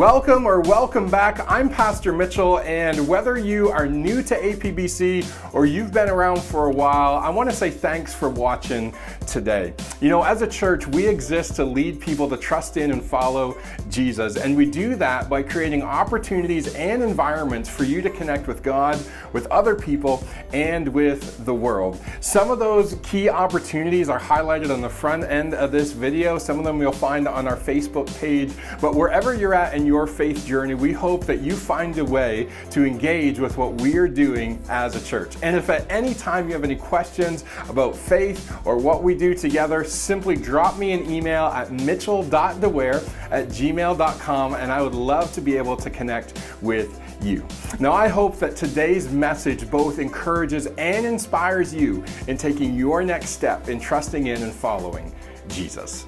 Welcome back. I'm Pastor Mitchell, and whether you are new to APBC or you've been around for a while, I want to say thanks for watching today. You know, as a church, we exist to lead people to trust in and follow Jesus, and we do that by creating opportunities and environments for you to connect with God, with other people, and with the world. Some of those key opportunities are highlighted on the front end of this video. Some of them you'll find on our Facebook page, but wherever you're at in your faith journey, we hope that you find a way to engage with what we're doing as a church. And if at any time you have any questions about faith or what we do together, simply drop me an email at mitchell.deware@gmail.com, and I would love to be able to connect with you. Now, I hope that today's message both encourages and inspires you in taking your next step in trusting in and following Jesus.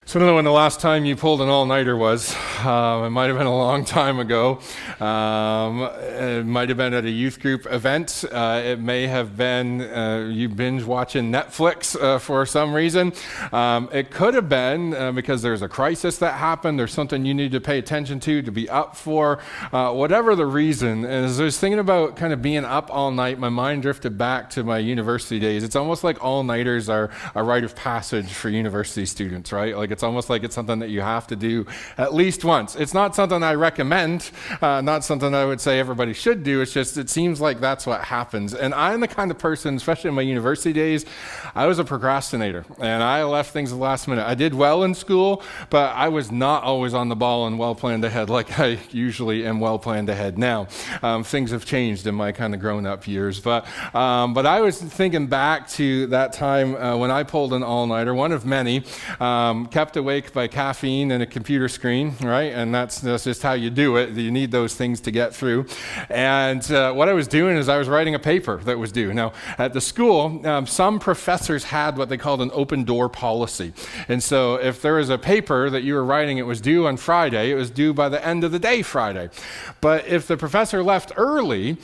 So I don't know when the last time you pulled an all-nighter was. It might have been a long time ago. It might have been at a youth group event. It may have been you binge watching Netflix for some reason. It could have been because there's a crisis that happened. There's something you need to pay attention to be up for. Whatever the reason. And as I was thinking about kind of being up all night, my mind drifted back to my university days. It's almost like all-nighters are a rite of passage for university students, right? Like it's almost like it's something that you have to do at least once. It's not something I recommend, not something I would say everybody should do. It's just, it seems like that's what happens. And I'm the kind of person, especially in my university days, I was a procrastinator and I left things at the last minute. I did well in school, but I was not always on the ball and well planned ahead like I usually am well planned ahead now. Things have changed in my kind of grown up years. But I was thinking back to that time when I pulled an all-nighter, one of many, kept awake by caffeine and a computer screen, right? And that's just how you do it. You need those things to get through. And what I was doing is I was writing a paper that was due. Now, at the school, some professors had what they called an open door policy. And so if there was a paper that you were writing, it was due on Friday, it was due by the end of the day Friday. But if the professor left early,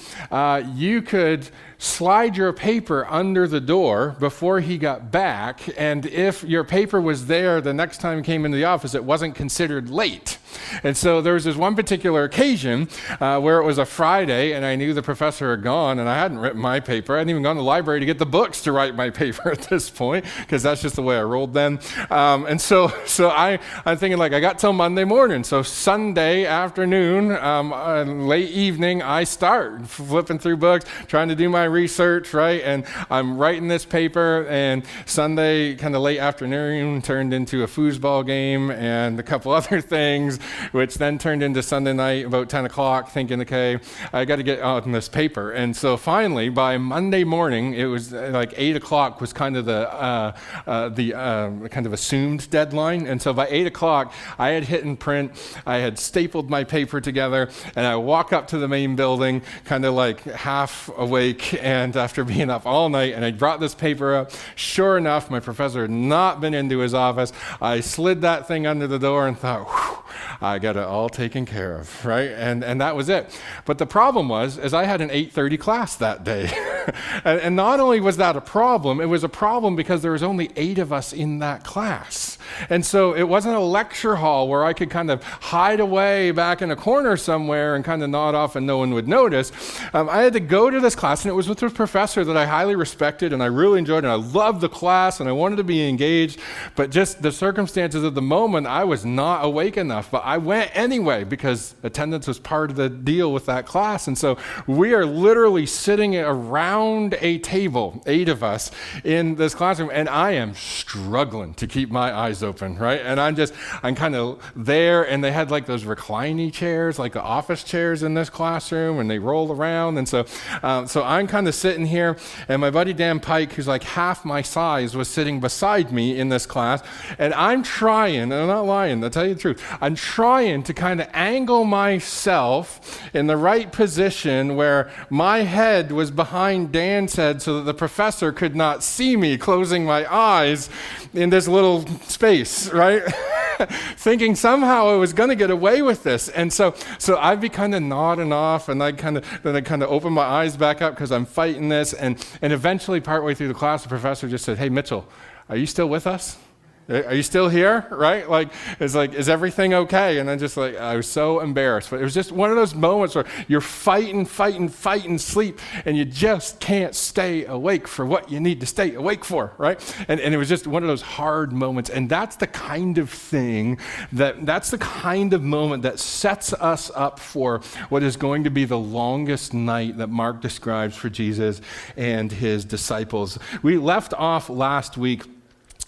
you could slide your paper under the door before he got back, and if your paper was there the next time he came into the office, it wasn't considered late. And so there was this one particular occasion where it was a Friday, and I knew the professor had gone, and I hadn't written my paper. I hadn't even gone to the library to get the books to write my paper at this point, because that's just the way I rolled then. And so I'm thinking, like, I got till Monday morning. So Sunday afternoon, late evening, I start flipping through books, trying to do my research, right? And I'm writing this paper, and Sunday, kind of late afternoon, turned into a foosball game and a couple other things, which then turned into Sunday night about 10 o'clock, thinking, okay, I got to get on this paper. And so finally, by Monday morning, it was like 8 o'clock was kind of the kind of assumed deadline. And so by 8 o'clock, I had hit and print, I had stapled my paper together, and I walk up to the main building, kind of like half awake, and after being up all night, and I brought this paper up. Sure enough, my professor had not been into his office. I slid that thing under the door and thought, whew, I got it all taken care of, right? And that was it. But the problem was, is I had an 8:30 class that day. and not only was that a problem, it was a problem because there was only 8 of us in that class. And so it wasn't a lecture hall where I could kind of hide away back in a corner somewhere and kind of nod off and no one would notice. I had to go to this class, and it was with a professor that I highly respected and I really enjoyed, and I loved the class and I wanted to be engaged, but just the circumstances of the moment, I was not awake enough. But I went anyway because attendance was part of the deal with that class. And so we are literally sitting around a table, 8 of us, in this classroom, and I am struggling to keep my eyes open, right? And I'm kind of there, and they had like those reclining chairs, like the office chairs in this classroom, and they roll around. And so I'm kind of sitting here, and my buddy Dan Pike, who's like half my size, was sitting beside me in this class, and I'm trying, and I'm not lying, I'll tell you the truth, I'm trying to kind of angle myself in the right position where my head was behind Dan's head so that the professor could not see me closing my eyes in this little space, right? thinking somehow I was going to get away with this. And so I'd be kind of nodding off, and then I kind of open my eyes back up because I'm fighting this. And eventually, partway through the class, the professor just said, "Hey, Mitchell, are you still with us? Are you still here?" Right? Is everything okay? And then I was so embarrassed. But it was just one of those moments where you're fighting sleep, and you just can't stay awake for what you need to stay awake for, right? And it was just one of those hard moments. And that's the kind of thing that's the kind of moment that sets us up for what is going to be the longest night that Mark describes for Jesus and his disciples. We left off last week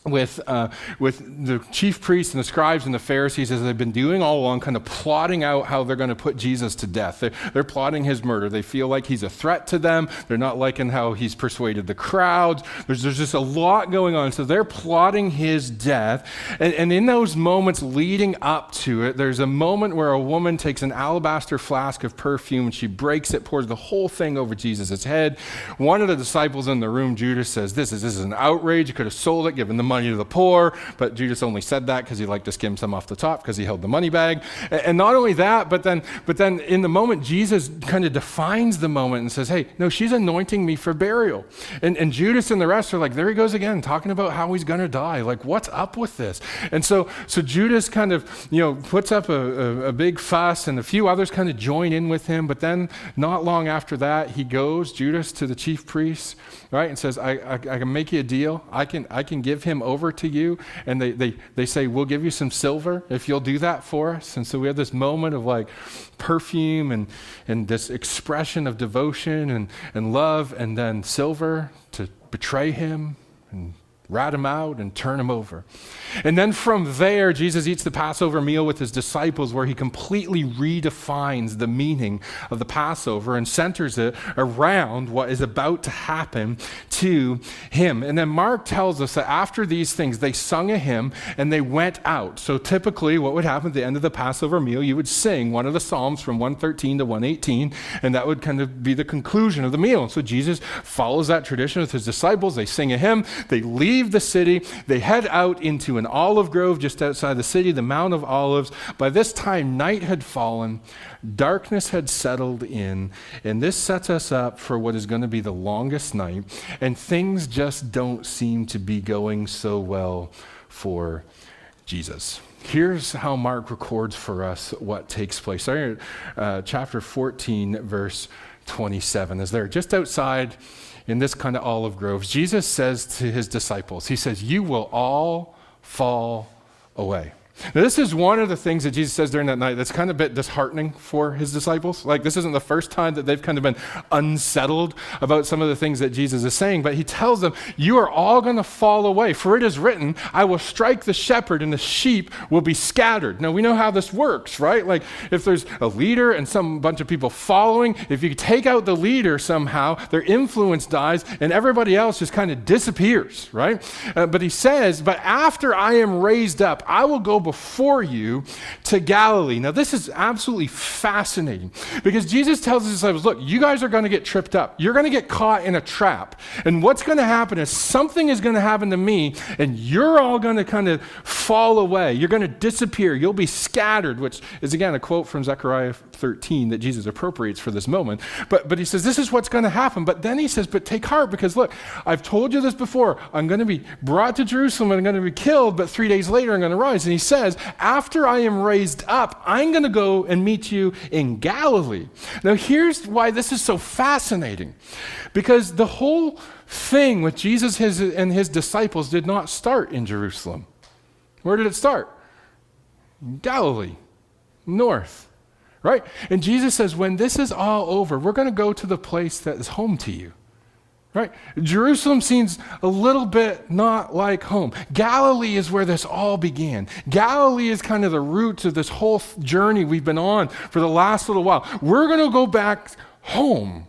with the chief priests and the scribes and the Pharisees, as they've been doing all along, kind of plotting out how they're going to put Jesus to death. They're plotting his murder. They feel like he's a threat to them. They're not liking how he's persuaded the crowds. There's just a lot going on. So they're plotting his death. And in those moments leading up to it, there's a moment where a woman takes an alabaster flask of perfume, and she breaks it, pours the whole thing over Jesus' head. One of the disciples in the room, Judas, says, this is an outrage. You could have sold it, given the money to the poor, but Judas only said that because he liked to skim some off the top because he held the money bag. And not only that, but then in the moment, Jesus kind of defines the moment and says, "Hey, no, she's anointing me for burial." And Judas and the rest are like, there he goes again, talking about how he's going to die. Like, what's up with this? And so Judas kind of, puts up a big fuss, and a few others kind of join in with him. But then not long after that, Judas, to the chief priests, right, and says, I can make you a deal. I can give him over to you. And they say, we'll give you some silver if you'll do that for us. And so we have this moment of like perfume and this expression of devotion and love, and then silver to betray him and rat him out and turn him over. And then from there, Jesus eats the Passover meal with his disciples, where he completely redefines the meaning of the Passover and centers it around what is about to happen to him. And then Mark tells us that after these things, they sung a hymn and they went out. So typically what would happen at the end of the Passover meal, you would sing one of the Psalms from 113 to 118, and that would kind of be the conclusion of the meal. And so Jesus follows that tradition with his disciples. They sing a hymn, they leave the city, they head out into an olive grove just outside the city, the Mount of Olives. By this time, night had fallen, darkness had settled in, and this sets us up for what is going to be the longest night, and things just don't seem to be going so well for Jesus. Here's how Mark records for us what takes place. Starting at chapter 14, verse 27, as they're just outside in this kind of olive grove, Jesus says to his disciples, he says, "You will all fall away." Now, this is one of the things that Jesus says during that night that's kind of a bit disheartening for his disciples. Like, this isn't the first time that they've kind of been unsettled about some of the things that Jesus is saying, but he tells them, you are all going to fall away. For it is written, I will strike the shepherd and the sheep will be scattered. Now, we know how this works, right? Like, if there's a leader and some bunch of people following, if you take out the leader somehow, their influence dies and everybody else just kind of disappears, right? But he says, but after I am raised up, I will go before you to Galilee. Now, this is absolutely fascinating because Jesus tells his disciples, look, you guys are going to get tripped up. You're going to get caught in a trap. And what's going to happen is something is going to happen to me, and you're all going to kind of fall away. You're going to disappear. You'll be scattered, which is, again, a quote from Zechariah 13 that Jesus appropriates for this moment. But he says, this is what's going to happen. But then he says, but take heart, because look, I've told you this before. I'm going to be brought to Jerusalem and I'm going to be killed, but 3 days later I'm going to rise. And he says, after I am raised up, I'm going to go and meet you in Galilee. Now, here's why this is so fascinating. Because the whole thing with Jesus and his disciples did not start in Jerusalem. Where did it start? Galilee, north, right? And Jesus says, when this is all over, we're going to go to the place that is home to you. Right? Jerusalem seems a little bit not like home. Galilee is where this all began. Galilee is kind of the roots of this whole journey we've been on for the last little while. We're going to go back home,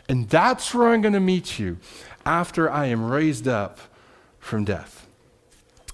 and that's where I'm going to meet you after I am raised up from death.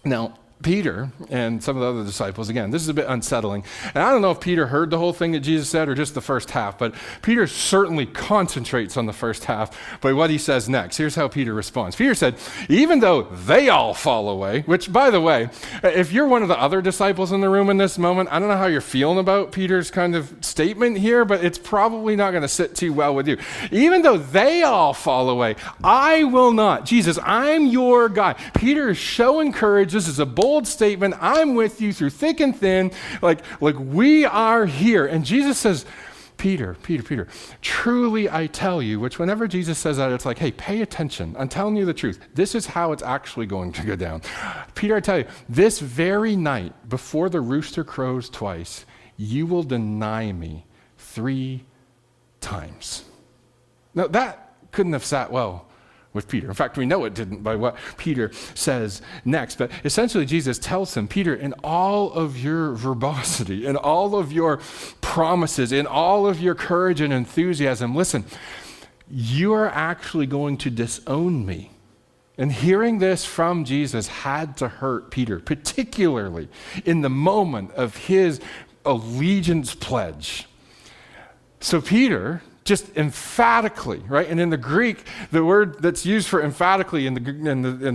Now, Peter and some of the other disciples, again, this is a bit unsettling. And I don't know if Peter heard the whole thing that Jesus said or just the first half, but Peter certainly concentrates on the first half by what he says next. Here's how Peter responds. Peter said, even though they all fall away, which, by the way, if you're one of the other disciples in the room in this moment, I don't know how you're feeling about Peter's kind of statement here, but it's probably not going to sit too well with you. Even though they all fall away, I will not. Jesus, I'm your guy. Peter is showing courage. This is a bold statement. I'm with you through thick and thin. Like we are here. And Jesus says, Peter, truly I tell you, which whenever Jesus says that, it's like, hey, pay attention. I'm telling you the truth. This is how it's actually going to go down. Peter, I tell you, this very night, before the rooster crows twice, you will deny me 3 times. Now, that couldn't have sat well with Peter. In fact, we know it didn't by what Peter says next. But essentially, Jesus tells him, Peter, in all of your verbosity, in all of your promises, in all of your courage and enthusiasm, listen, you are actually going to disown me. And hearing this from Jesus had to hurt Peter, particularly in the moment of his allegiance pledge. So Peter just emphatically, right? And in the Greek, the word that's used for emphatically in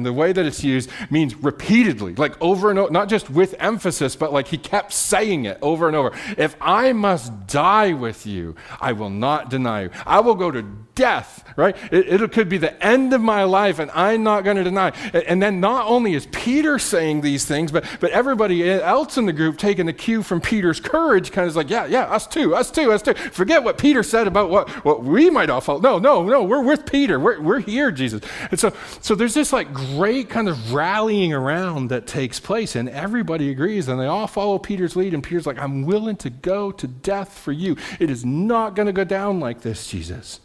the way that it's used means repeatedly, like over and over, not just with emphasis, but like he kept saying it over and over. If I must die with you, I will not deny you. I will go to death, right? It could be the end of my life, and I'm not going to deny. And then not only is Peter saying these things, but everybody else in the group taking the cue from Peter's courage, kind of is like, yeah, us too. Forget what Peter said about what we might all follow. No, we're with Peter. We're here, Jesus. And so there's this like great kind of rallying around that takes place, and everybody agrees, and they all follow Peter's lead, and Peter's like, I'm willing to go to death for you. It is not going to go down like this, Jesus.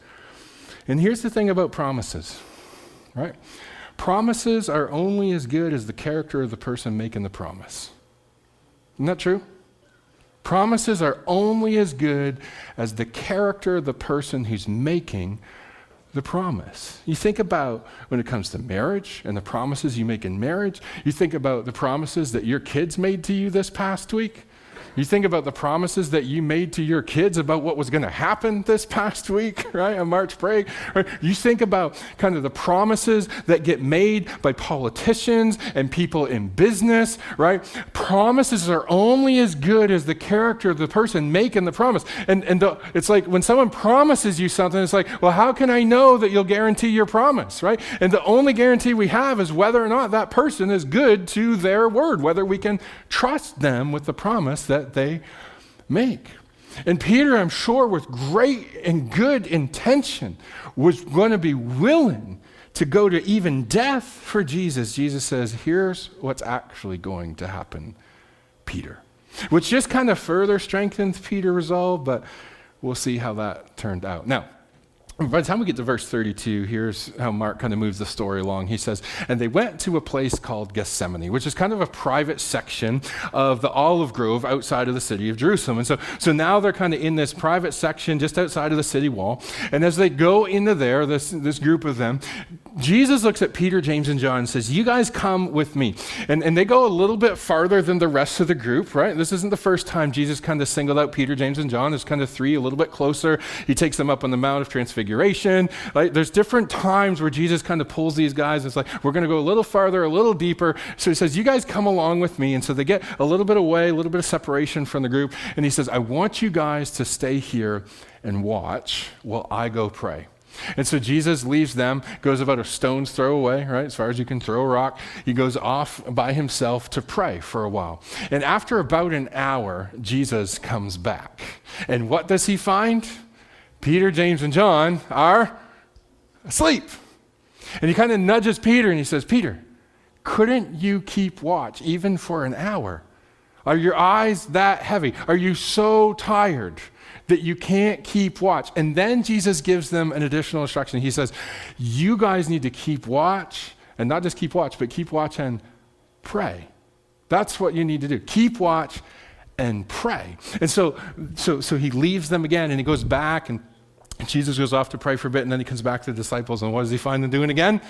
And here's the thing about promises, right? Promises are only as good as the character of the person making the promise. Isn't that true? Promises are only as good as the character of the person who's making the promise. You think about when it comes to marriage and the promises you make in marriage. You think about the promises that your kids made to you this past week. You think about the promises that you made to your kids about what was going to happen this past week, right, on March break. Right? You think about kind of the promises that get made by politicians and people in business, right? Promises are only as good as the character of the person making the promise. And it's like when someone promises you something, it's like, well, how can I know that you'll guarantee your promise, right? And the only guarantee we have is whether or not that person is good to their word, whether we can trust them with the promise that they make. And Peter, I'm sure, with great and good intention, was going to be willing to go to even death for Jesus. Jesus says, here's what's actually going to happen, Peter. Which just kind of further strengthens Peter's resolve, but we'll see how that turned out. Now, by the time we get to verse 32, here's how Mark kind of moves the story along. He says, and they went to a place called Gethsemane, which is kind of a private section of the olive grove outside of the city of Jerusalem. And so now they're kind of in this private section just outside of the city wall. And as they go into there, this group of them, Jesus looks at Peter, James, and John and says, you guys come with me. And they go a little bit farther than the rest of the group, right? This isn't the first time Jesus kind of singled out Peter, James, and John. There's kind of 3 a little bit closer. He takes them up on the Mount of Transfiguration. Like, there's different times where Jesus kind of pulls these guys. It's like, we're going to go a little farther, a little deeper. So he says, you guys come along with me. And so they get a little bit away, a little bit of separation from the group. And he says, I want you guys to stay here and watch while I go pray. And so Jesus leaves them, goes about a stone's throw away, right, as far as you can throw a rock. He goes off by himself to pray for a while. And after about an hour, Jesus comes back. And what does he find? Peter, James, and John are asleep. And he kind of nudges Peter and he says, Peter, couldn't you keep watch even for an hour? Are your eyes that heavy? Are you so tired that you can't keep watch? And then Jesus gives them an additional instruction. He says, you guys need to keep watch, and not just keep watch, but keep watch and pray. That's what you need to do. Keep watch and pray. And so he leaves them again, and he goes back, and Jesus goes off to pray for a bit, and then he comes back to the disciples, and what does he find them doing again?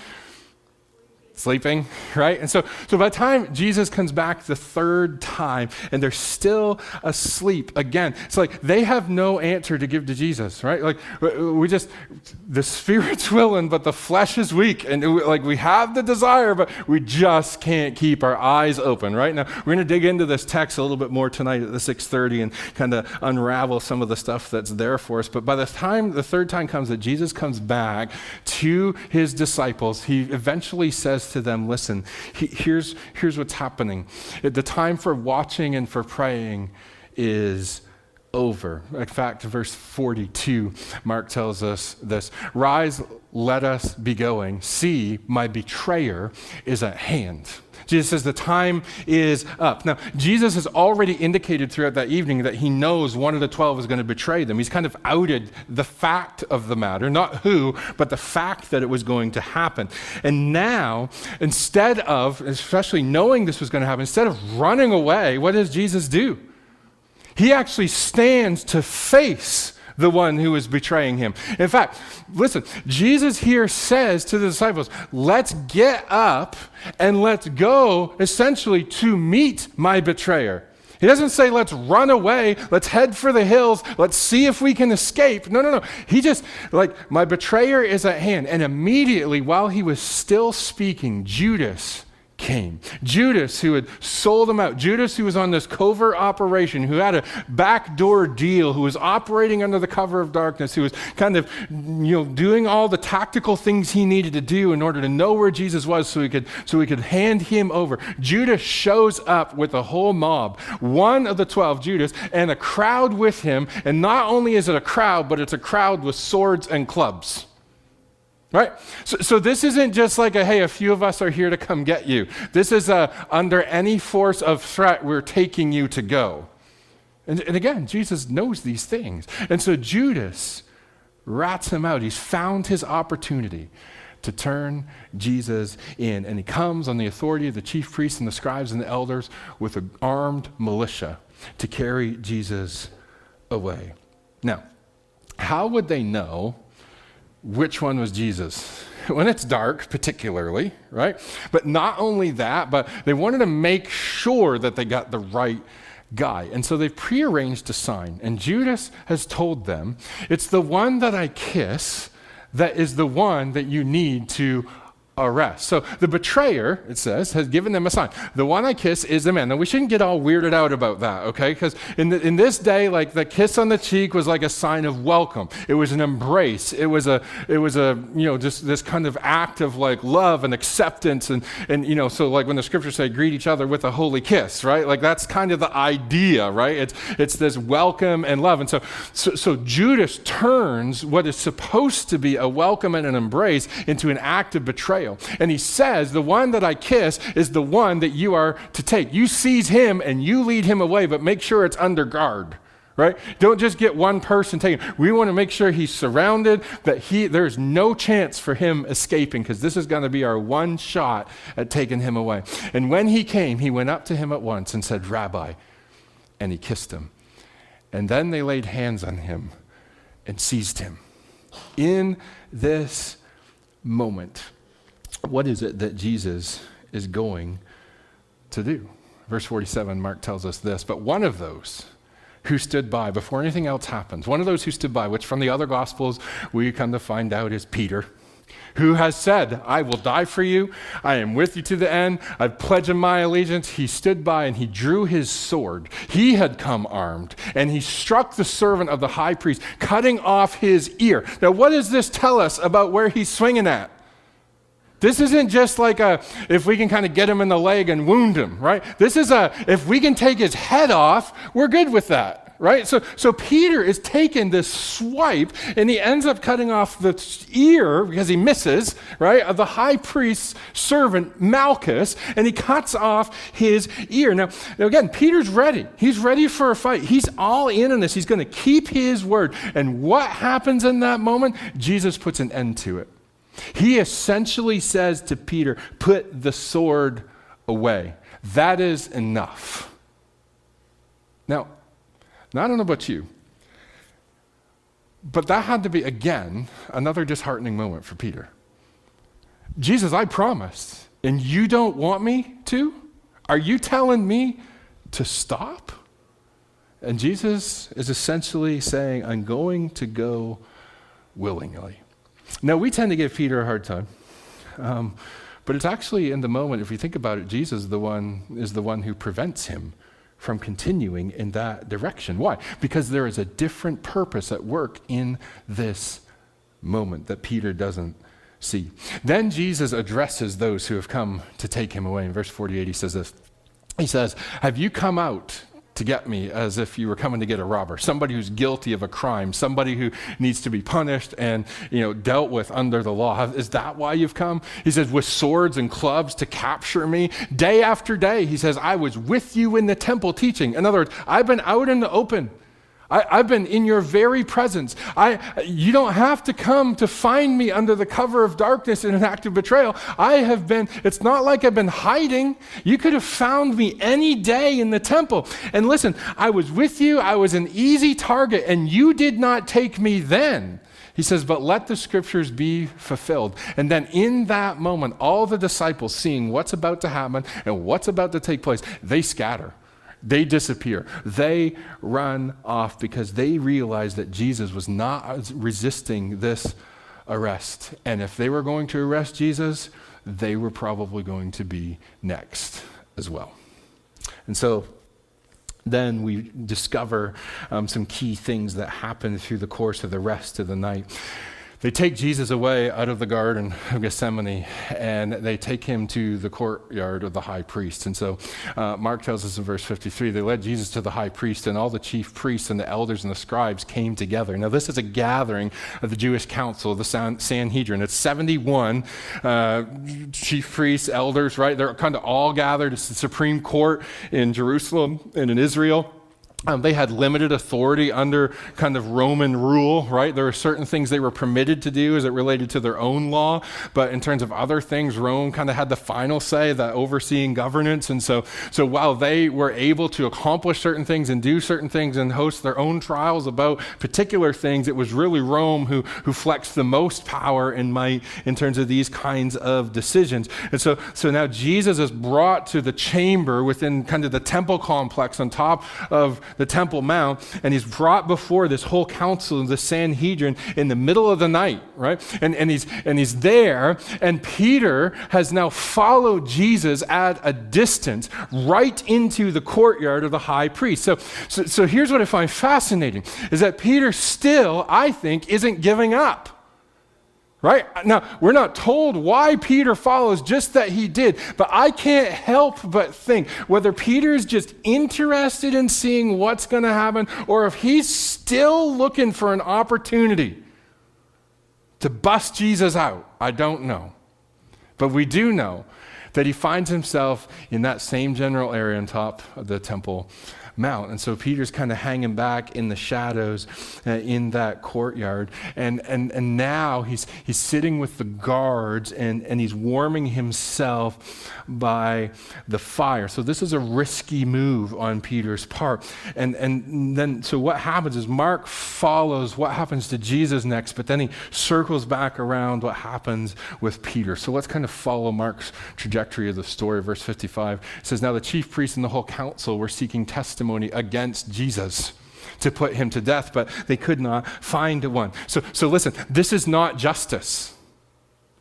sleeping, right? And so by the time Jesus comes back the third time and they're still asleep again, it's like they have no answer to give to Jesus, right? Like the spirit's willing, but the flesh is weak. And we have the desire, but we just can't keep our eyes open, right? Now, we're going to dig into this text a little bit more tonight at the 6:30 and kind of unravel some of the stuff that's there for us. But by the time the third time comes that Jesus comes back to his disciples, he eventually says to them, listen, here's what's happening. The time for watching and for praying is over. In fact, verse 42, Mark tells us this: rise, let us be going. See, my betrayer is at hand. Jesus says the time is up. Now, Jesus has already indicated throughout that evening that he knows one of the 12 is going to betray them. He's kind of outed the fact of the matter, not who, but the fact that it was going to happen. And now, instead of, especially knowing this was going to happen, instead of running away, what does Jesus do? He actually stands to face the one who is betraying him. In fact, listen, Jesus here says to the disciples, let's get up and let's go essentially to meet my betrayer. He doesn't say, let's run away, let's head for the hills, let's see if we can escape. No. He just, my betrayer is at hand. And immediately, while he was still speaking, Judas came. Judas, who had sold him out. Judas, who was on this covert operation, who had a backdoor deal, who was operating under the cover of darkness, who was kind of, doing all the tactical things he needed to do in order to know where Jesus was so he could hand him over. Judas shows up with a whole mob, one of the 12, Judas, and a crowd with him. And not only is it a crowd, but it's a crowd with swords and clubs. Right? So this isn't just like hey, a few of us are here to come get you. This is under any force of threat, we're taking you to go. And again, Jesus knows these things. And so Judas rats him out. He's found his opportunity to turn Jesus in. And he comes on the authority of the chief priests and the scribes and the elders with an armed militia to carry Jesus away. Now, how would they know which one was Jesus? When it's dark, particularly, right? But not only that, but they wanted to make sure that they got the right guy. And so they've prearranged a sign. And Judas has told them, it's the one that I kiss that is the one that you need to arrest. So the betrayer, it says, has given them a sign. The one I kiss is the man. Now we shouldn't get all weirded out about that, okay? Because in this day, the kiss on the cheek was like a sign of welcome. It was an embrace. It was a just this kind of act of love and acceptance and so when the scriptures say greet each other with a holy kiss, right? That's kind of the idea, right? It's this welcome and love. And so Judas turns what is supposed to be a welcome and an embrace into an act of betrayal. And he says, the one that I kiss is the one that you are to take. You seize him and you lead him away, but make sure it's under guard, right? Don't just get one person taken. We want to make sure he's surrounded, that there's no chance for him escaping, because this is going to be our one shot at taking him away. And when he came, he went up to him at once and said, Rabbi, and he kissed him. And then they laid hands on him and seized him. In this moment, what is it that Jesus is going to do? Verse 47, Mark tells us this, but one of those who stood by before anything else happens, one of those who stood by, which from the other Gospels we come to find out is Peter, who has said, I will die for you. I am with you to the end. I've pledged him my allegiance. He stood by and he drew his sword. He had come armed and he struck the servant of the high priest, cutting off his ear. Now, what does this tell us about where he's swinging at? This isn't just if we can kind of get him in the leg and wound him, right? This is if we can take his head off, we're good with that, right? So Peter is taking this swipe and he ends up cutting off the ear, because he misses, right, of the high priest's servant, Malchus, and he cuts off his ear. Now again, Peter's ready. He's ready for a fight. He's all in on this. He's going to keep his word. And what happens in that moment? Jesus puts an end to it. He essentially says to Peter, put the sword away. That is enough. Now, I don't know about you, but that had to be, again, another disheartening moment for Peter. Jesus, I promised And you don't want me to? Are you telling me to stop? And Jesus is essentially saying, I'm going to go willingly. Now, we tend to give Peter a hard time. But it's actually in the moment, if you think about it, Jesus is the one who prevents him from continuing in that direction. Why? Because there is a different purpose at work in this moment that Peter doesn't see. Then Jesus addresses those who have come to take him away. In verse 48, he says this. He says, have you come out to get me as if you were coming to get a robber, somebody who's guilty of a crime, somebody who needs to be punished and dealt with under the law? Is that why you've come? He says, with swords and clubs to capture me? Day after day, he says, I was with you in the temple teaching. In other words, I've been out in the open. I've been in your very presence. You don't have to come to find me under the cover of darkness in an act of betrayal. It's not like I've been hiding. You could have found me any day in the temple. And listen, I was with you. I was an easy target, and you did not take me then. He says, but let the scriptures be fulfilled. And then in that moment, all the disciples, seeing what's about to happen and what's about to take place, they scatter. They disappear. They run off because they realize that Jesus was not resisting this arrest. And if they were going to arrest Jesus, they were probably going to be next as well. And so then we discover some key things that happen through the course of the rest of the night. They take Jesus away out of the Garden of Gethsemane, and they take him to the courtyard of the high priest. And so Mark tells us in verse 53, they led Jesus to the high priest, and all the chief priests and the elders and the scribes came together. Now, this is a gathering of the Jewish council, the Sanhedrin. It's 71 chief priests, elders, right? They're kind of all gathered. It's the Supreme Court in Jerusalem and in Israel. They had limited authority under kind of Roman rule, right? There were certain things they were permitted to do as it related to their own law, but in terms of other things, Rome kind of had the final say, the overseeing governance. And so while they were able to accomplish certain things and do certain things and host their own trials about particular things, it was really Rome who flexed the most power and might in terms of these kinds of decisions. And so now Jesus is brought to the chamber within kind of the temple complex on top of the Temple Mount, and he's brought before this whole council, the Sanhedrin, in the middle of the night, right? And he's there, and Peter has now followed Jesus at a distance right into the courtyard of the high priest. So here's what I find fascinating, is that Peter still, I think, isn't giving up. Right? Now, we're not told why Peter follows, just that he did. But I can't help but think whether Peter's just interested in seeing what's going to happen or if he's still looking for an opportunity to bust Jesus out. I don't know. But we do know that he finds himself in that same general area on top of the Temple Mount. And so Peter's kind of hanging back in the shadows in that courtyard. And now he's sitting with the guards and he's warming himself by the fire. So this is a risky move on Peter's part. And then so what happens is Mark follows what happens to Jesus next, but then he circles back around what happens with Peter. So let's kind of follow Mark's trajectory of the story. Verse 55 says, now the chief priests and the whole council were seeking testimony against Jesus to put him to death, but they could not find one. So listen, this is not justice,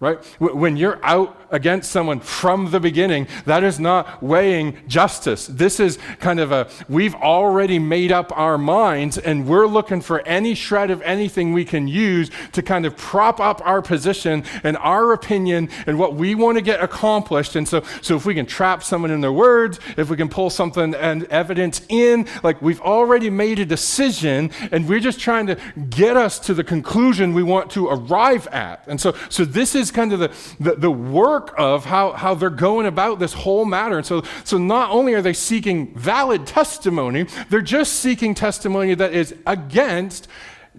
right? When you're out against someone from the beginning, that is not weighing justice. This is kind of we've already made up our minds and we're looking for any shred of anything we can use to kind of prop up our position and our opinion and what we want to get accomplished. And so if we can trap someone in their words, if we can pull something and evidence in, like we've already made a decision and we're just trying to get us to the conclusion we want to arrive at. And so this is kind of the work of how they're going about this whole matter. And so not only are they seeking valid testimony, they're just seeking testimony that is against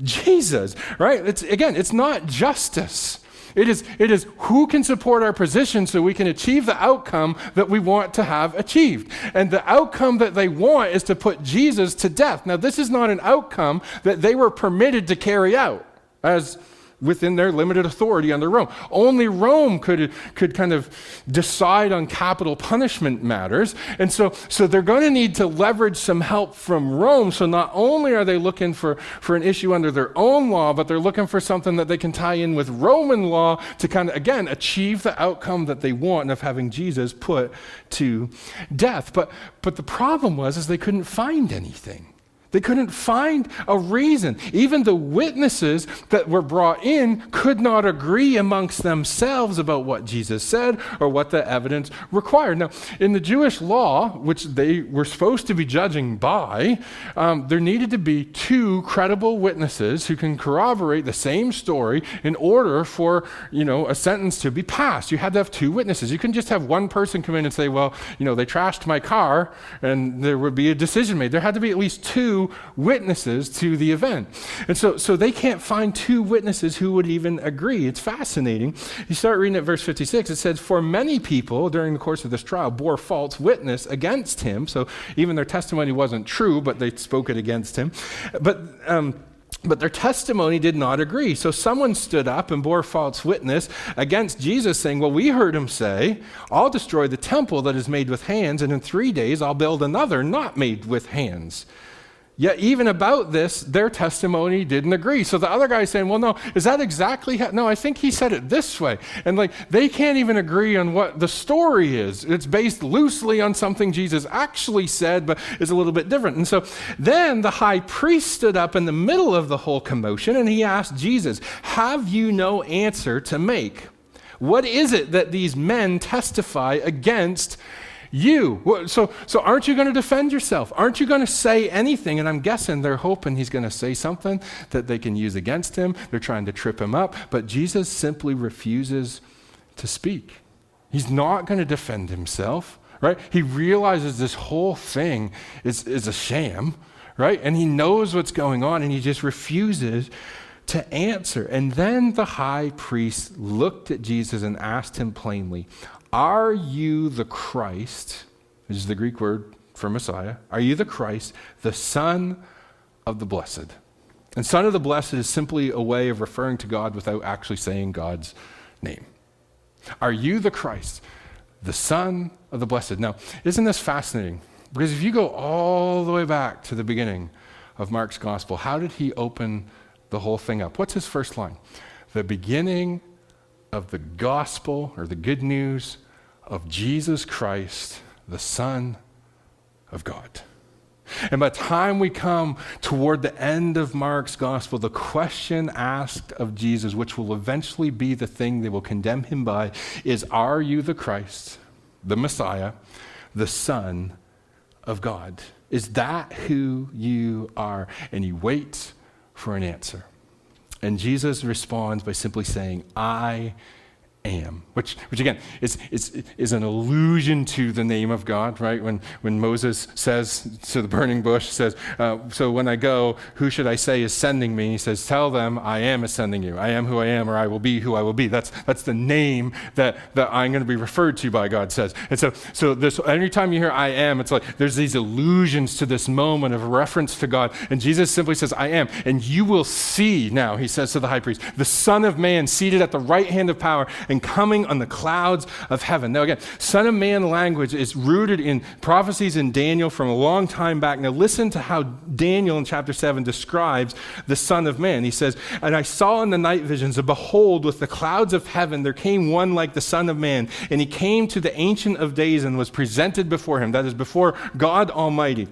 Jesus, right? It's not justice. It is who can support our position so we can achieve the outcome that we want to have achieved. And the outcome that they want is to put Jesus to death. Now, this is not an outcome that they were permitted to carry out as within their limited authority under Rome. Only Rome could kind of decide on capital punishment matters. And so they're going to need to leverage some help from Rome. So not only are they looking for an issue under their own law, but they're looking for something that they can tie in with Roman law to kind of, again, achieve the outcome that they want of having Jesus put to death. But the problem was they couldn't find anything. They couldn't find a reason. Even the witnesses that were brought in could not agree amongst themselves about what Jesus said or what the evidence required. Now, in the Jewish law, which they were supposed to be judging by, there needed to be two credible witnesses who can corroborate the same story in order for, a sentence to be passed. You had to have two witnesses. You couldn't just have one person come in and say, well, they trashed my car, and there would be a decision made. There had to be at least two witnesses to the event. And so they can't find two witnesses who would even agree. It's fascinating. You start reading at verse 56, it says, for many people during the course of this trial bore false witness against him. So even their testimony wasn't true, but they spoke it against him. But their testimony did not agree. So someone stood up and bore false witness against Jesus, saying, well, we heard him say, I'll destroy the temple that is made with hands, and in 3 days I'll build another not made with hands. Yet even about this, their testimony didn't agree. So the other guy's saying, well, no, is that exactly how? No, I think he said it this way. And they can't even agree on what the story is. It's based loosely on something Jesus actually said, but is a little bit different. And so then the high priest stood up in the middle of the whole commotion, and he asked Jesus, have you no answer to make? What is it that these men testify against you? So aren't you going to defend yourself? Aren't you going to say anything? And I'm guessing they're hoping he's going to say something that they can use against him. They're trying to trip him up. But Jesus simply refuses to speak. He's not going to defend himself, right? He realizes this whole thing is a sham, right? And he knows what's going on, and he just refuses to answer. And then the high priest looked at Jesus and asked him plainly, are you the Christ, which is the Greek word for Messiah, are you the Christ, the Son of the Blessed? And Son of the Blessed is simply a way of referring to God without actually saying God's name. Are you the Christ, the Son of the Blessed? Now, isn't this fascinating? Because if you go all the way back to the beginning of Mark's gospel, how did he open the whole thing up? What's his first line? The beginning of the gospel, or the good news of Jesus Christ, the Son of God. And by the time we come toward the end of Mark's gospel, the question asked of Jesus, which will eventually be the thing they will condemn him by, is, are you the Christ, the Messiah, the Son of God? Is that who you are? And he waits for an answer. And Jesus responds by simply saying, I am, which again is an allusion to the name of God, right? When Moses says to the burning bush, says, so when I go, who should I say is sending me? He says, tell them I am sending you. I am who I am, or I will be who I will be. That's the name that I'm going to be referred to by, God says. And so this, every time you hear I am, it's like there's these allusions to this moment of reference to God. And Jesus simply says, I am. And you will see now, he says to the high priest, the Son of Man seated at the right hand of power and coming on the clouds of heaven. Now again, Son of Man language is rooted in prophecies in Daniel from a long time back. Now listen to how Daniel in chapter 7 describes the Son of Man. He says, and I saw in the night visions, and behold, with the clouds of heaven, there came one like the Son of Man, and he came to the Ancient of Days and was presented before him, that is before God Almighty.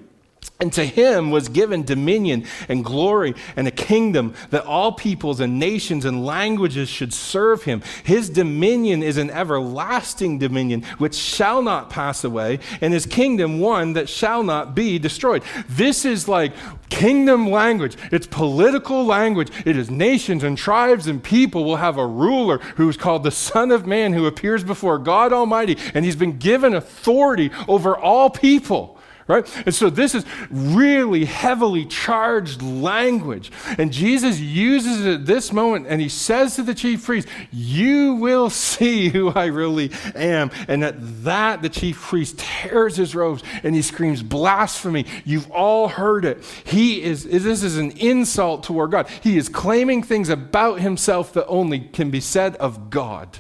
And to him was given dominion and glory and a kingdom that all peoples and nations and languages should serve him. His dominion is an everlasting dominion which shall not pass away, and his kingdom one that shall not be destroyed. This is like kingdom language. It's political language. It is nations and tribes and people will have a ruler who is called the Son of Man, who appears before God Almighty, and he's been given authority over all people. right? And so this is really heavily charged language. And Jesus uses it at this moment, and he says to the chief priest, you will see who I really am. And at that, the chief priest tears his robes, and he screams, blasphemy. You've all heard it. This is an insult toward God. He is claiming things about himself that only can be said of God.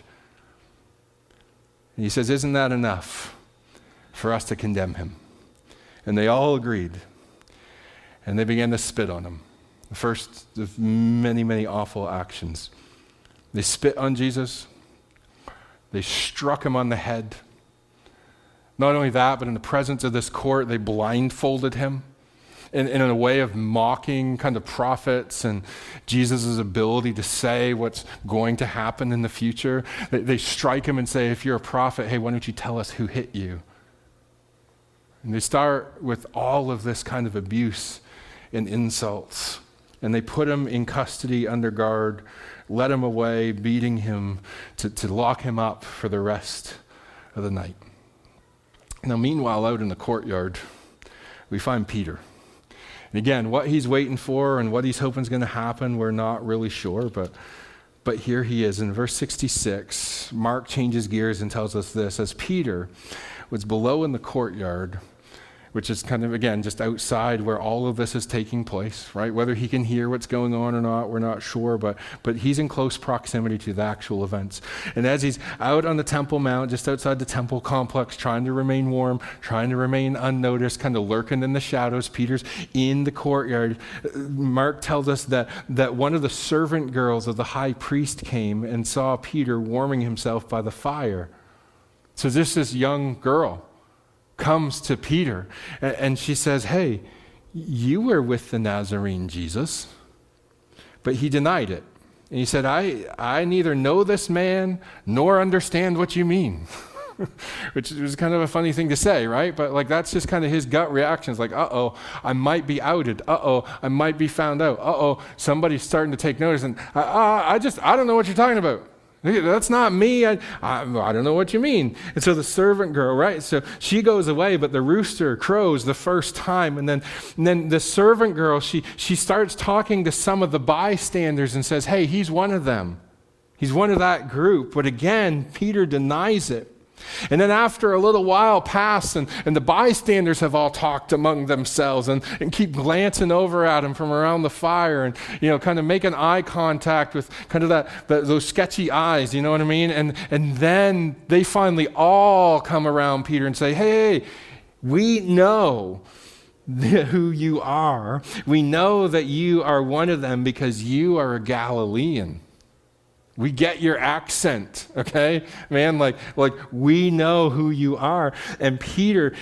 And he says, isn't that enough for us to condemn him? And they all agreed. And they began to spit on him. The first of many, many awful actions. They spit on Jesus. They struck him on the head. Not only that, but in the presence of this court, they blindfolded him in a way of mocking kind of prophets and Jesus' ability to say what's going to happen in the future. They strike him and say, if you're a prophet, hey, why don't you tell us who hit you? And they start with all of this kind of abuse and insults. And they put him in custody under guard, led him away, beating him to lock him up for the rest of the night. Now, meanwhile, out in the courtyard, we find Peter. And again, what he's waiting for and what he's hoping is going to happen, we're not really sure, but here he is. In verse 66, Mark changes gears and tells us this: as Peter was below in the courtyard, which is kind of, again, just outside where all of this is taking place, right? Whether he can hear what's going on or not, we're not sure, but he's in close proximity to the actual events. And as he's out on the Temple Mount, just outside the temple complex, trying to remain warm, trying to remain unnoticed, kind of lurking in the shadows, Peter's in the courtyard. Mark tells us that one of the servant girls of the high priest came and saw Peter warming himself by the fire. So this young girl comes to Peter, and she says, hey, you were with the Nazarene Jesus. But he denied it. And he said, I neither know this man nor understand what you mean. Which was kind of a funny thing to say, right? But like that's just kind of his gut reaction. It's like, uh-oh, I might be outed. Uh-oh, I might be found out. Uh-oh, somebody's starting to take notice. And I don't know what you're talking about. That's not me. I don't know what you mean. And so the servant girl, right? So she goes away, but the rooster crows the first time. And then the servant girl, she starts talking to some of the bystanders and says, hey, he's one of them. He's one of that group. But again, Peter denies it. And then after a little while passed, and the bystanders have all talked among themselves and keep glancing over at him from around the fire and, kind of making eye contact with kind of those sketchy eyes, you know what I mean? And then they finally all come around Peter and say, hey, we know who you are. We know that you are one of them because you are a Galilean. We get your accent, okay? Man, like we know who you are. And Peter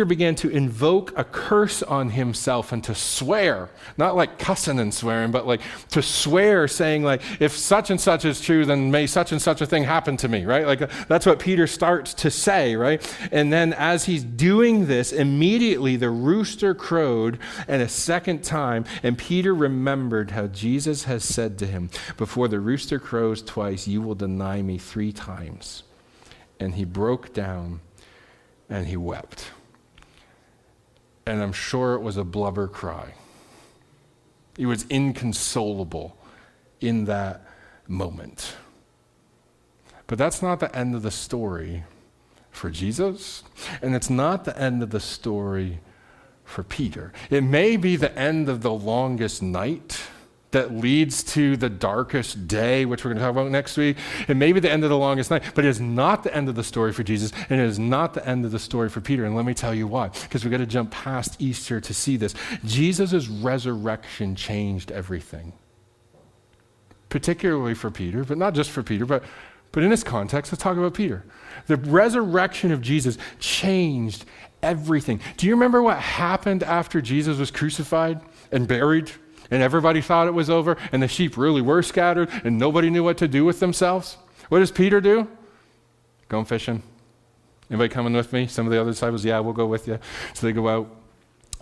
began to invoke a curse on himself and to swear, not like cussing and swearing, but like to swear, saying like, if such and such is true, then may such and such a thing happen to me, right? Like that's what Peter starts to say, right? And then as he's doing this, immediately the rooster crowed and a second time, and Peter remembered how Jesus has said to him, before the rooster crows twice, you will deny me 3 times. And he broke down and he wept. And I'm sure it was a blubber cry. He was inconsolable in that moment. But that's not the end of the story for Jesus, and it's not the end of the story for Peter. It may be the end of the longest night that leads to the darkest day, which we're going to talk about next week. It may be the end of the longest night, but it is not the end of the story for Jesus, and it is not the end of the story for Peter. And let me tell you why, because we've got to jump past Easter to see this. Jesus' resurrection changed everything, particularly for Peter, but not just for Peter, but in this context, let's talk about Peter. The resurrection of Jesus changed everything. Do you remember what happened after Jesus was crucified and buried? And everybody thought it was over, and the sheep really were scattered, and nobody knew what to do with themselves. What does Peter do? Going fishing. Anybody coming with me? Some of the other disciples, yeah, we'll go with you. So they go out,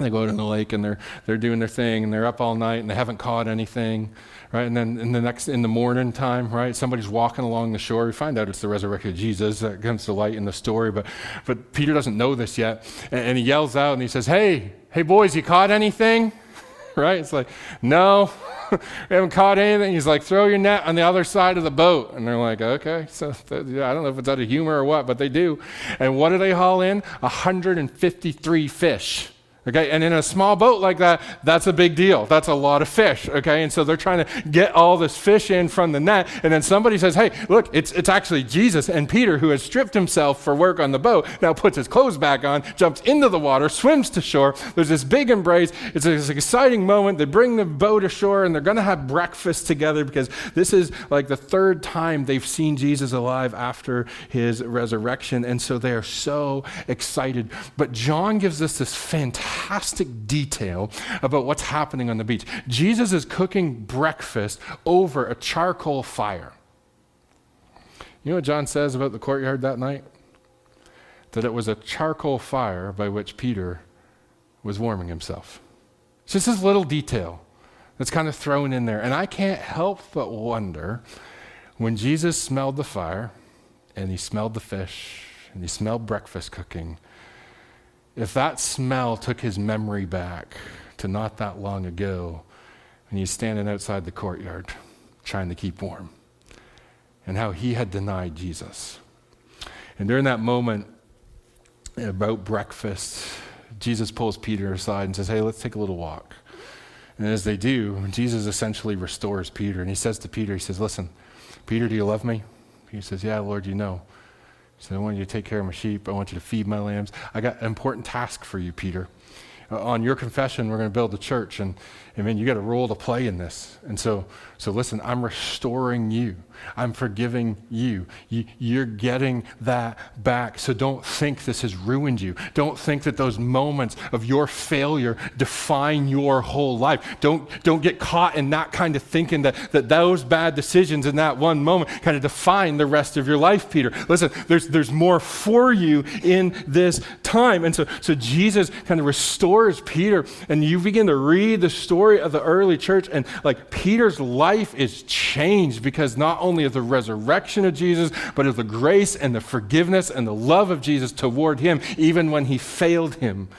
They go out in the lake and they're doing their thing and they're up all night and they haven't caught anything, right? And then in the morning time, right, somebody's walking along the shore. We find out it's the resurrected Jesus that comes to light in the story, but Peter doesn't know this yet, and he yells out and he says, "Hey boys, you caught anything?" Right? It's like, "No, we haven't caught anything." He's like, "Throw your net on the other side of the boat." And they're like, "Okay." So I don't know if it's out of humor or what, but they do. And what do they haul in? 153 fish. Okay, and in a small boat like that, that's a big deal. That's a lot of fish, okay? And so they're trying to get all this fish in from the net, and then somebody says, "Hey, look, it's actually Jesus." And Peter, who has stripped himself for work on the boat, now puts his clothes back on, jumps into the water, swims to shore. There's this big embrace. It's an exciting moment. They bring the boat ashore, and they're going to have breakfast together because this is like the third time they've seen Jesus alive after his resurrection, and so they are so excited. But John gives us this fantastic detail about what's happening on the beach. Jesus is cooking breakfast over a charcoal fire. You know what John says about the courtyard that night? That it was a charcoal fire by which Peter was warming himself. It's just this little detail that's kind of thrown in there. And I can't help but wonder, when Jesus smelled the fire and he smelled the fish and he smelled breakfast cooking, if that smell took his memory back to not that long ago, and he's standing outside the courtyard trying to keep warm, and how he had denied Jesus. And during that moment about breakfast, Jesus pulls Peter aside and says, "Hey, let's take a little walk." And as they do, Jesus essentially restores Peter, and he says to Peter, he says, "Listen, Peter, do you love me?" He says, "Yeah, Lord, you know." He said, "I want you to take care of my sheep. I want you to feed my lambs. I got an important task for you, Peter. On your confession, we're going to build a church, and man, you got a role to play in this. And so listen, I'm restoring you. I'm forgiving you. You're getting that back. So don't think this has ruined you. Don't think that those moments of your failure define your whole life. Don't get caught in that kind of thinking that those bad decisions in that one moment kind of define the rest of your life, Peter. Listen, there's more for you in this time." And so Jesus kind of restores Peter, and you begin to read the story of the early church, and like Peter's life is changed because not only of the resurrection of Jesus, but of the grace and the forgiveness and the love of Jesus toward him, even when he failed him.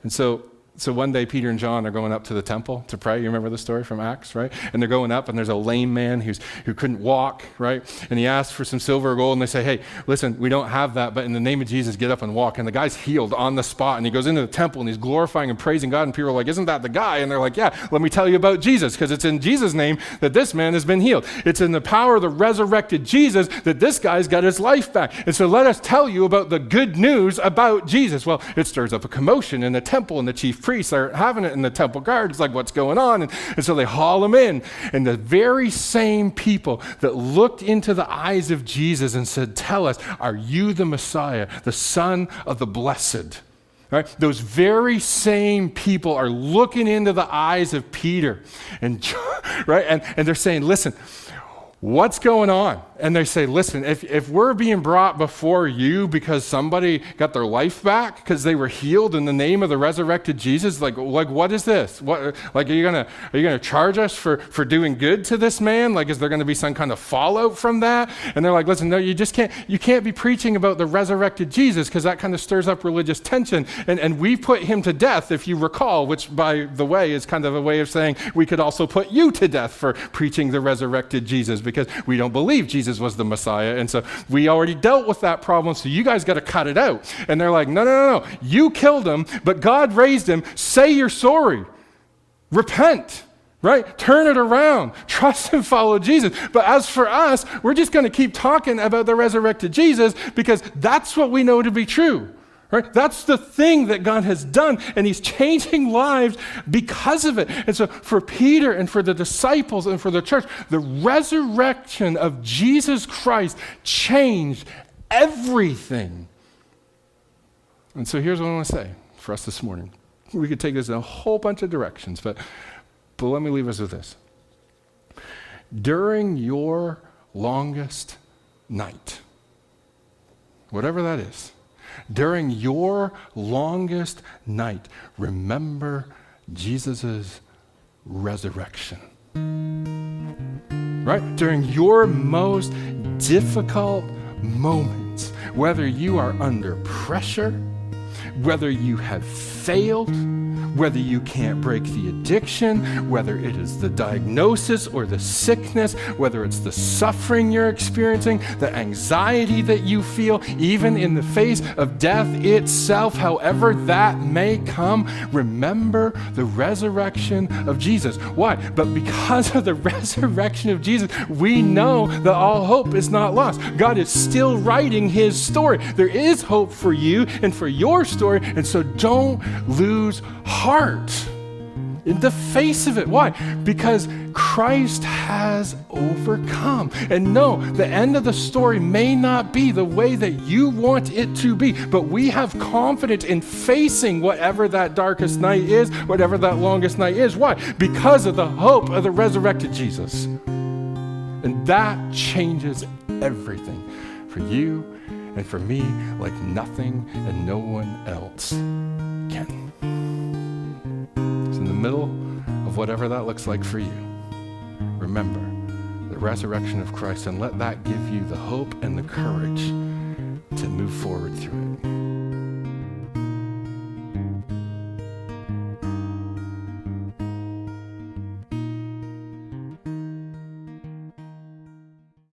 And so one day Peter and John are going up to the temple to pray. You remember the story from Acts, right? And they're going up, and there's a lame man who couldn't walk, right? And he asks for some silver or gold, and they say, "Hey, listen, we don't have that, but in the name of Jesus, get up and walk." And the guy's healed on the spot, and he goes into the temple, and he's glorifying and praising God, and people are like, "Isn't that the guy?" And they're like, "Yeah, let me tell you about Jesus, because it's in Jesus' name that this man has been healed. It's in the power of the resurrected Jesus that this guy's got his life back. And so let us tell you about the good news about Jesus." Well, it stirs up a commotion in the temple, and the chief priests are having it in the temple guard. It's like, what's going on? And so they haul him in. And the very same people that looked into the eyes of Jesus and said, "Tell us, are you the Messiah, the Son of the Blessed?" Right? Those very same people are looking into the eyes of Peter, and right? And they're saying, "Listen, what's going on?" And they say, "Listen, if we're being brought before you because somebody got their life back because they were healed in the name of the resurrected Jesus, like what is this? What, like, are you gonna charge us for doing good to this man? Like, is there going to be some kind of fallout from that?" And they're like, "Listen, no, you can't be preaching about the resurrected Jesus, because that kind of stirs up religious tension. And we put him to death, if you recall," which, by the way, is kind of a way of saying we could also put you to death for preaching the resurrected Jesus, because we don't believe Jesus was the Messiah. And so we already dealt with that problem, so you guys got to cut it out." And they're like, no. You killed him, but God raised him. Say you're sorry. Repent, right? Turn it around. Trust and follow Jesus. But as for us, we're just going to keep talking about the resurrected Jesus because that's what we know to be true. Right? That's the thing that God has done, and he's changing lives because of it. And so for Peter and for the disciples and for the church, the resurrection of Jesus Christ changed everything. And so here's what I want to say for us this morning. We could take this in a whole bunch of directions, but let me leave us with this. During your longest night, whatever that is, During your longest night, remember Jesus' resurrection. Right? During your most difficult moments, whether you are under pressure, whether you have failed, whether you can't break the addiction, whether it is the diagnosis or the sickness, whether it's the suffering you're experiencing, the anxiety that you feel, even in the face of death itself, however that may come, remember the resurrection of Jesus. Why? But because of the resurrection of Jesus, we know that all hope is not lost. God is still writing his story. There is hope for you and for your story, and so don't lose heart in the face of it. Why? Because Christ has overcome. And no, the end of the story may not be the way that you want it to be, but we have confidence in facing whatever that darkest night is, whatever that longest night is. Why? Because of the hope of the resurrected Jesus. And that changes everything for you and for me like nothing and no one else can. In the middle of whatever that looks like for you, remember the resurrection of Christ and let that give you the hope and the courage to move forward through it.